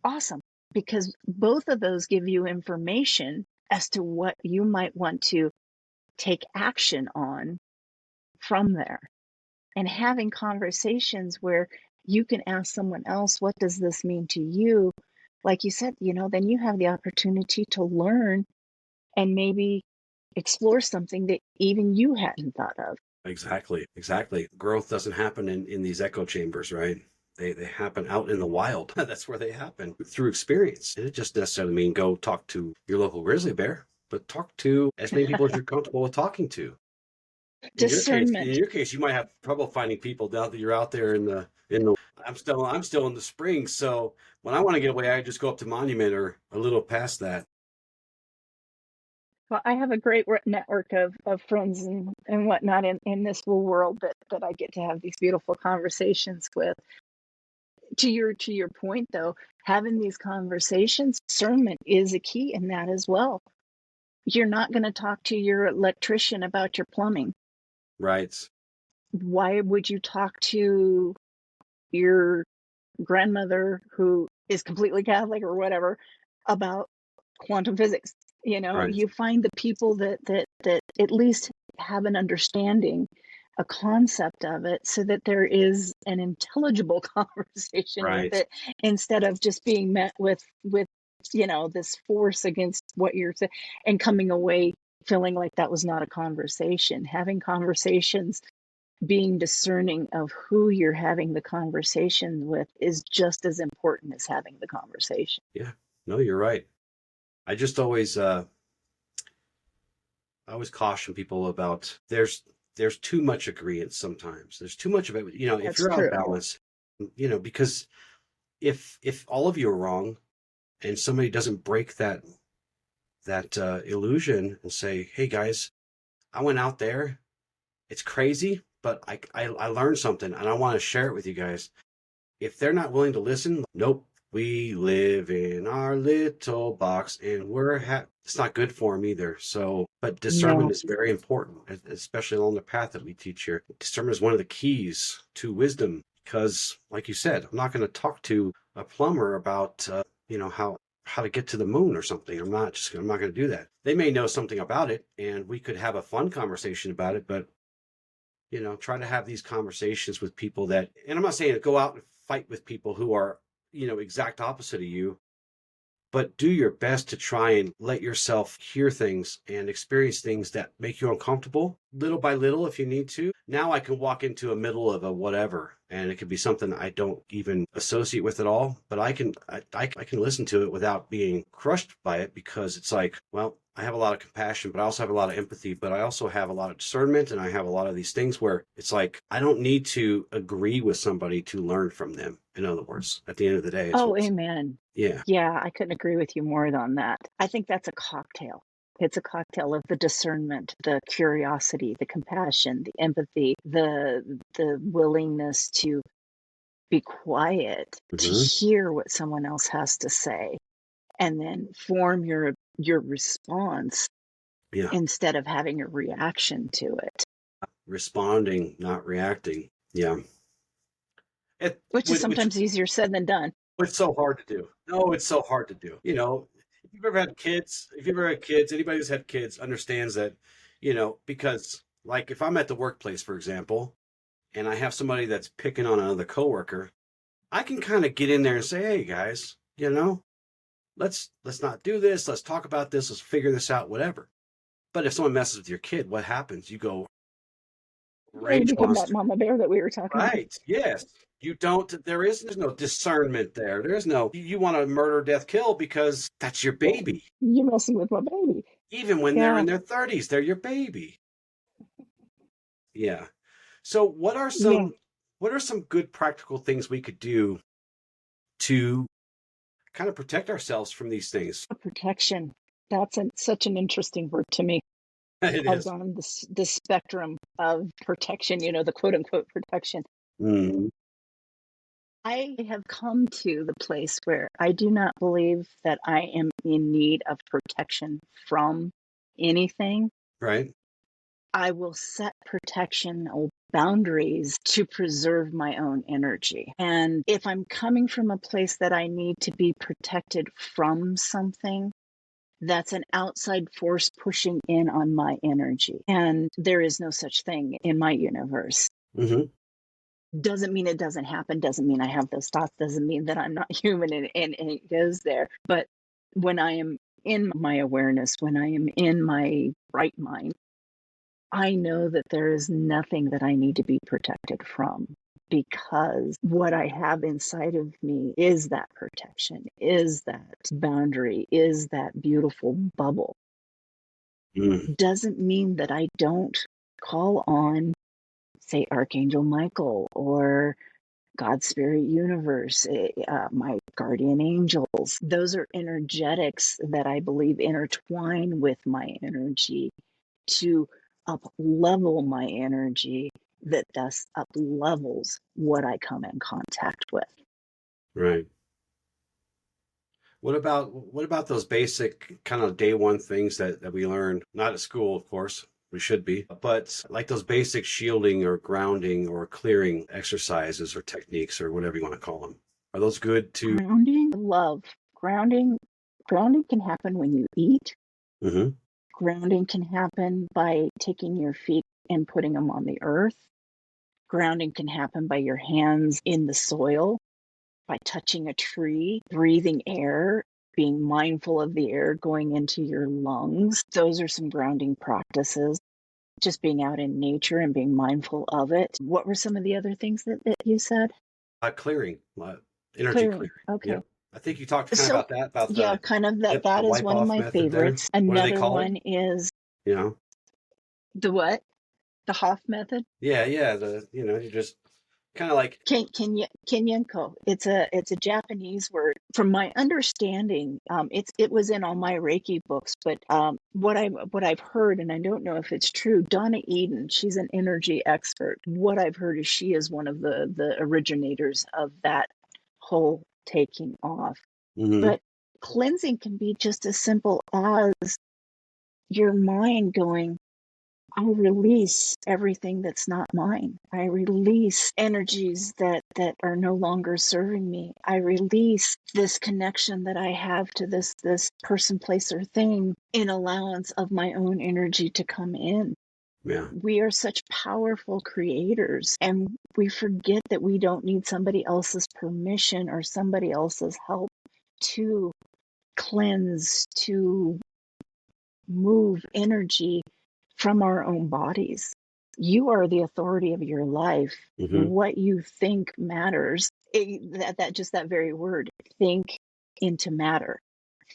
awesome. Because both of those give you information as to what you might want to take action on from there. And having conversations where you can ask someone else, what does this mean to you? Like you said, then you have the opportunity to learn and maybe explore something that even you hadn't thought of. Exactly. Growth doesn't happen in these echo chambers, right? They happen out in the wild. That's where they happen, through experience. And it just necessarily mean go talk to your local grizzly bear, but talk to as many people as you're comfortable with talking to. Discernment. In your case, you might have trouble finding people now that you're out there in the. I'm still in the spring, so when I want to get away, I just go up to Monument or a little past that. Well, I have a great network of friends and whatnot in this whole world that I get to have these beautiful conversations with. To your point, though, having these conversations, discernment is a key in that as well. You're not going to talk to your electrician about your plumbing. Right. Why would you talk to your grandmother who is completely Catholic or whatever about quantum physics? Right. You find the people that at least have an understanding, a concept of it, so that there is an intelligible conversation Right. with it, instead of just being met with this force against what you're saying and coming away feeling like that was not a conversation. Having conversations, being discerning of who you're having the conversation with, is just as important as having the conversation. Yeah, no, you're right. I just always caution people about there's too much agreement sometimes. There's too much of it. If That's you're out true. of balance, because if all of you are wrong and somebody doesn't break that illusion and say, hey guys, I went out there, it's crazy, but I learned something and I want to share it with you guys. If they're not willing to listen, nope. We live in our little box and it's not good for them either. So, but discernment is very important, especially along the path that we teach here. Discernment is one of the keys to wisdom because, like you said, I'm not going to talk to a plumber about, how to get to the moon or something. I'm not going to do that. They may know something about it and we could have a fun conversation about it, but try to have these conversations with people and I'm not saying go out and fight with people who are, exact opposite of you, but do your best to try and let yourself hear things and experience things that make you uncomfortable little by little if you need to. Now I can walk into a middle of a whatever and it could be something I don't even associate with at all, but I can listen to it without being crushed by it because it's like, well, I have a lot of compassion, but I also have a lot of empathy, but I also have a lot of discernment and I have a lot of these things where it's like, I don't need to agree with somebody to learn from them. In other words, at the end of the day. Oh, amen. Yeah. Yeah, I couldn't agree with you more on that. I think that's a cocktail. It's a cocktail of the discernment, the curiosity, the compassion, the empathy, the willingness to be quiet, to hear what someone else has to say, and then form your response instead of having a reaction to it. Responding, not reacting. Yeah. Which is sometimes easier said than done. It's so hard to do. No, it's so hard to do. If you've ever had kids, anybody who's had kids understands that Because like if I'm at the workplace, for example, and I have somebody that's picking on another coworker, I can kind of get in there and say, hey guys, let's not do this. Let's talk about this. Let's figure this out, whatever. But if someone messes with your kid, what happens? You go Yeah, you rage become that monster. mama bear that we were talking about. Right. Yes. You don't, there's no discernment there. There's no, you want to murder, death, kill because that's your baby. You're messing with my baby. Even when they're Yeah. in their 30s, they're your baby. Yeah. So what are Yeah. some good practical things we could do to kind of protect ourselves from these things? Protection. That's such an interesting word to me. It I've is. gone on the spectrum of protection, the quote unquote protection. Mhm. I have come to the place where I do not believe that I am in need of protection from anything. Right. I will set protection or boundaries to preserve my own energy. And if I'm coming from a place that I need to be protected from something, that's an outside force pushing in on my energy. And there is no such thing in my universe. Hmm. Doesn't mean it doesn't happen, doesn't mean I have those thoughts, doesn't mean that I'm not human and it goes there. But when I am in my awareness, when I am in my right mind, I know that there is nothing that I need to be protected from because what I have inside of me is that protection, is that boundary, is that beautiful bubble. Mm. Doesn't mean that I don't call on, say, Archangel Michael or God Spirit Universe, my guardian angels. Those are energetics that I believe intertwine with my energy to up level my energy, that thus up levels what I come in contact with. Right. What about those basic kind of day one things that we learn, not at school, of course, we should be, but like those basic shielding or grounding or clearing exercises or techniques or whatever you want to call them. Are those good to? Grounding, love. Grounding. Grounding can happen when you eat. Hmm. Grounding can happen by taking your feet and putting them on the earth. Grounding can happen by your hands in the soil, by touching a tree, breathing air, being mindful of the air going into your lungs. Those are some grounding practices. Just being out in nature and being mindful of it. What were some of the other things that you said? Clearing, energy Clearing. clearing. Okay. Yep. I think you talked kind of So, about that, about yeah, kind of the that is wipe one of off my method there. favorites. What do they Another call it? one is You know? the what? The Hoff method? Yeah, yeah. You just kind of like, Kenyenko. It's a Japanese word. From my understanding, it was in all my Reiki books. But what I've heard, and I don't know if it's true. Donna Eden, she's an energy expert. What I've heard is she is one of the originators of that whole taking off. mhm. But cleansing can be just as simple as your mind going, I release everything that's not mine. I release energies that are no longer serving me. I release this connection that I have to this person, place, or thing in allowance of my own energy to come in. Yeah. We are such powerful creators, and we forget that we don't need somebody else's permission or somebody else's help to cleanse, to move energy from our own bodies. You are the authority of your life. Hmm. What you think matters. That very word, think into matter.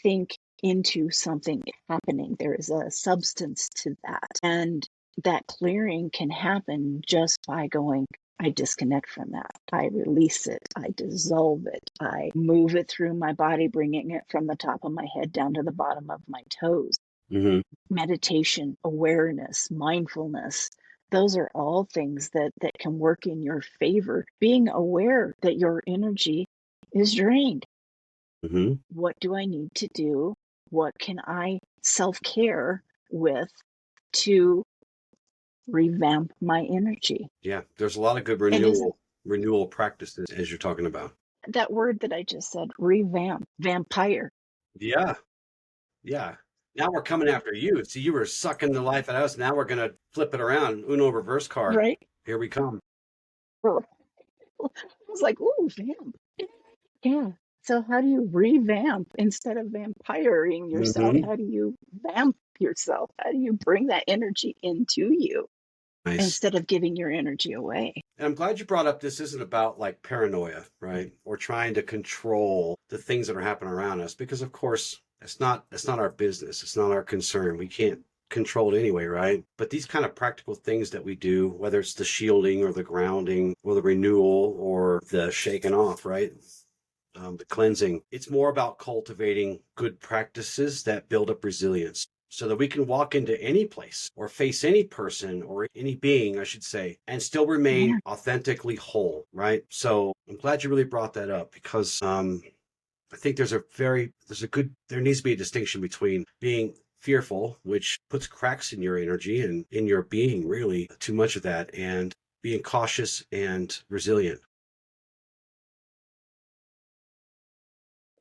Think into something happening. There is a substance to that. And that clearing can happen just by going, I disconnect from that. I release it. I dissolve it. I move it through my body, bringing it from the top of my head down to the bottom of my toes. Hmm. Meditation, awareness, mindfulness. Those are all things that can work in your favor. Being aware that your energy is drained. Hmm. What do I need to do? What can I self-care with to revamp my energy? Yeah. There's a lot of good And isn't renewal practices as you're talking about. that word that I just said, revamp, vampire? Yeah. Yeah. Now we're coming after you. See, you were sucking the life out of us. Now we're going to flip it around. Uno reverse card. Right? Here we come. I was like, ooh, vamp. Yeah. So how do you revamp instead of vampiring yourself? Mm-hmm. How do you vamp yourself? How do you bring that energy into you Nice. instead of giving your energy away? And I'm glad you brought up this isn't about like paranoia, right? Or trying to control the things that are happening around us, because of course that's not our business. It's not our concern. We can't control it anyway, right? But these kind of practical things that we do, whether it's the shielding or the grounding or the renewal or the shaking off, right? The cleansing, it's more about cultivating good practices that build up resilience so that we can walk into any place or face any person or any being, I should say, and still remain Yeah. authentically whole, right? So I'm glad you really brought that up, because I think there needs to be a distinction between being fearful, which puts cracks in your energy and in your being, really too much of that, and being cautious and resilient.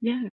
Yeah.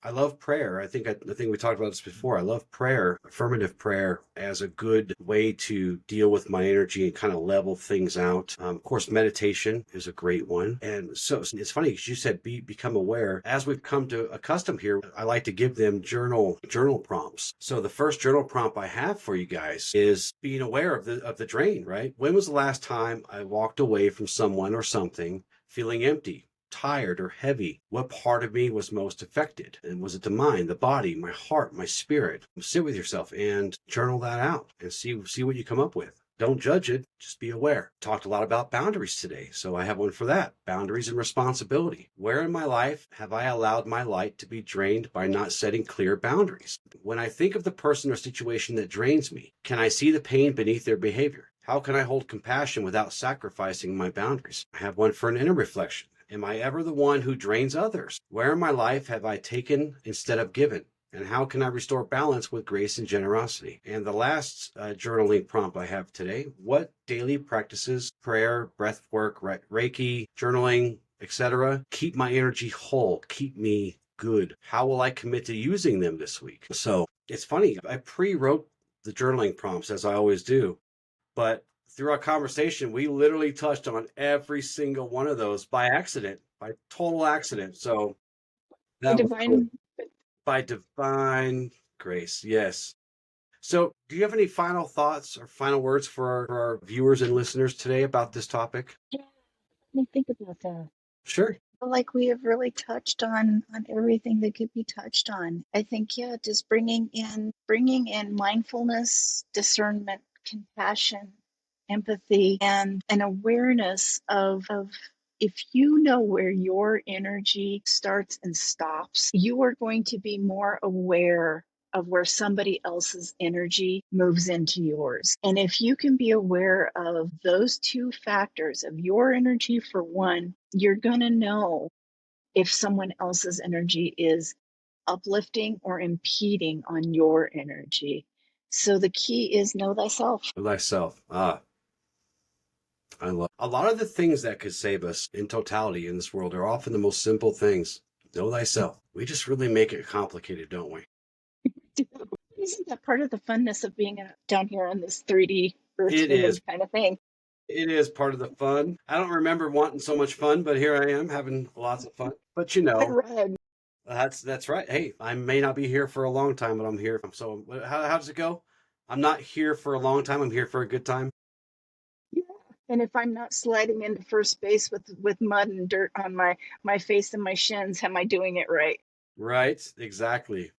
I love prayer. I think we talked about this before. I love prayer, affirmative prayer, as a good way to deal with my energy and kind of level things out. Of course, meditation is a great one. And so it's funny because you said become aware. As we've come to accustom here, I like to give them journal prompts. So the first journal prompt I have for you guys is being aware of the drain, right? When was the last time I walked away from someone or something feeling empty, tired, or heavy? What part of me was most affected? And was it the mind, the body, my heart, my spirit? Sit with yourself and journal that out and see what you come up with. Don't judge it, just be aware. Talked a lot about boundaries today, so I have one for that. Boundaries and responsibility. Where in my life have I allowed my light to be drained by not setting clear boundaries? When I think of the person or situation that drains me, can I see the pain beneath their behavior? How can I hold compassion without sacrificing my boundaries? I have one for an inner reflection. Am I ever the one who drains others? Where in my life have I taken instead of given? And how can I restore balance with grace and generosity? And the last journaling prompt I have today: what daily practices, prayer, breath work, Reiki, journaling, etc., keep my energy whole, keep me good? How will I commit to using them this week? So it's funny, I pre-wrote the journaling prompts, as I always do, but through our conversation, we literally touched on every single one of those by accident, by total accident. So The that was cool. divine. By divine grace, yes. So do you have any final thoughts or final words for our viewers and listeners today about this topic? Yeah, let me think about that. Sure. Like we have really touched on everything that could be touched on. I think, yeah, just bringing in mindfulness, discernment, compassion, empathy, and an awareness of if you know where your energy starts and stops, you are going to be more aware of where somebody else's energy moves into yours. And if you can be aware of those two factors, of your energy for one, you're going to know if someone else's energy is uplifting or impeding on your energy. So the key is know thyself. Thyself. I love a lot of the things that could save us in totality in this world are often the most simple things. Know thyself. We just really make it complicated, don't we? Isn't that part of the funness of being down here on this 3D Earth It fluid is. kind of thing? It is part of the fun. I don't remember wanting so much fun, but here I am having lots of fun. But I read. that's right. Hey, I may not be here for a long time, but I'm here. So how does it go? I'm not here for a long time. I'm here for a good time. Yeah. And if I'm not sliding into first base with mud and dirt on my face and my shins, am I doing it right? Right. Exactly.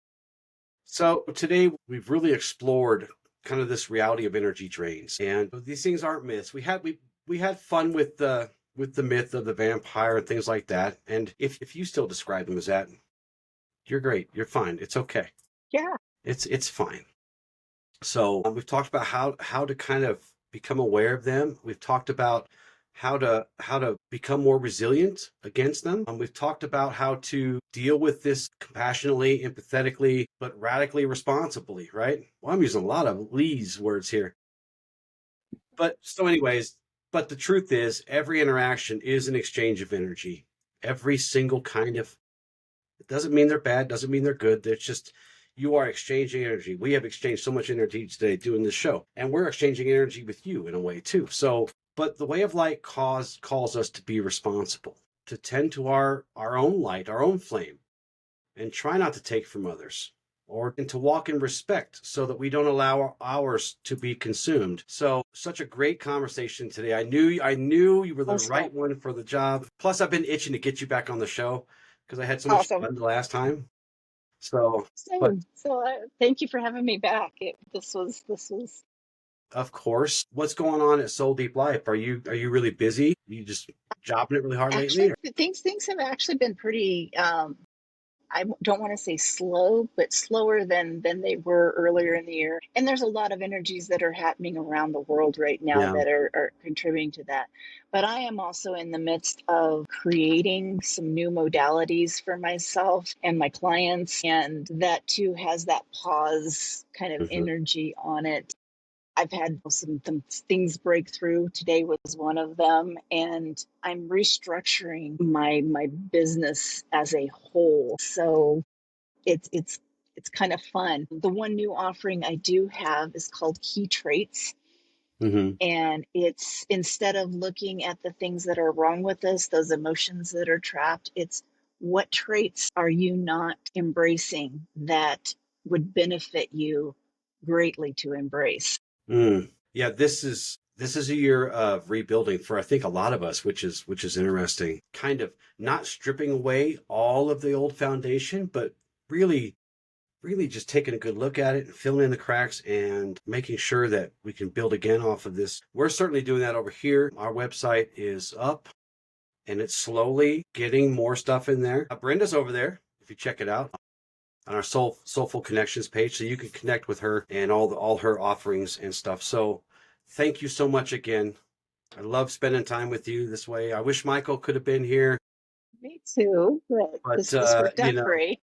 So today we've really explored kind of this reality of energy drains, and these things aren't myths. We had fun with the myth of the vampire and things like that. And if you still describe them as that, you're great. You're fine. It's okay. Yeah. It's fine. So we've talked about how to kind of become aware of them. We've talked about how to become more resilient against them. We've talked about how to deal with this compassionately, empathetically, but radically responsibly, right? Well, I'm using a lot of Lee's words here. But so anyways, but the truth is every interaction is an exchange of energy. Every single kind of, it doesn't mean they're bad, doesn't mean they're good. It's just, You are exchanging energy. We have exchanged so much energy today doing this show, and we're exchanging energy with you in a way too. So, but the way of light calls us to be responsible, to tend to our own light, our own flame, and try not to take from others, and to walk in respect so that we don't allow ours to be consumed. So such a great conversation today. I knew you were the right one for the job. Plus I've been itching to get you back on the show because I had so much Awesome. fun the last time. So, but Same. So thank you for having me back. This was of course, what's going on at Soul Deep Life? Are you really busy? You just jobbing it really hard lately? actually things have actually been pretty I don't want to say slow, but slower than they were earlier in the year. And there's a lot of energies that are happening around the world right now Yeah. that are contributing to that. But I am also in the midst of creating some new modalities for myself and my clients. And that too has that pause kind of Mm-hmm. energy on it. I've had some things break through. Today was one of them, and I'm restructuring my business as a whole. So it's kind of fun. The one new offering I do have is called Key Traits, Mm-hmm. and it's instead of looking at the things that are wrong with us, those emotions that are trapped, it's what traits are you not embracing that would benefit you greatly to embrace. Yeah, this is a year of rebuilding for I think a lot of us, which is interesting. Kind of not stripping away all of the old foundation, but really, really just taking a good look at it and filling in the cracks and making sure that we can build again off of this. We're certainly doing that over here. Our website is up and it's slowly getting more stuff in there. Brenda's over there, if you check it out on our Soulful Connections page, so you can connect with her and all her offerings and stuff. So thank you so much again. I love spending time with you this way. I wish Michael could have been here, Me too, but but this worked out great.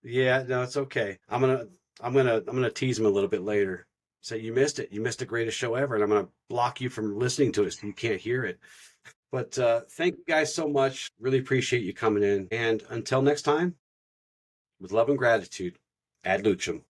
yeah, no, it's okay. I'm gonna tease him a little bit later. Say you missed it. You missed the greatest show ever, and I'm gonna block you from listening to it so you can't hear it. But thank you guys so much. Really appreciate you coming in. And until next time, with love and gratitude, ad lucem.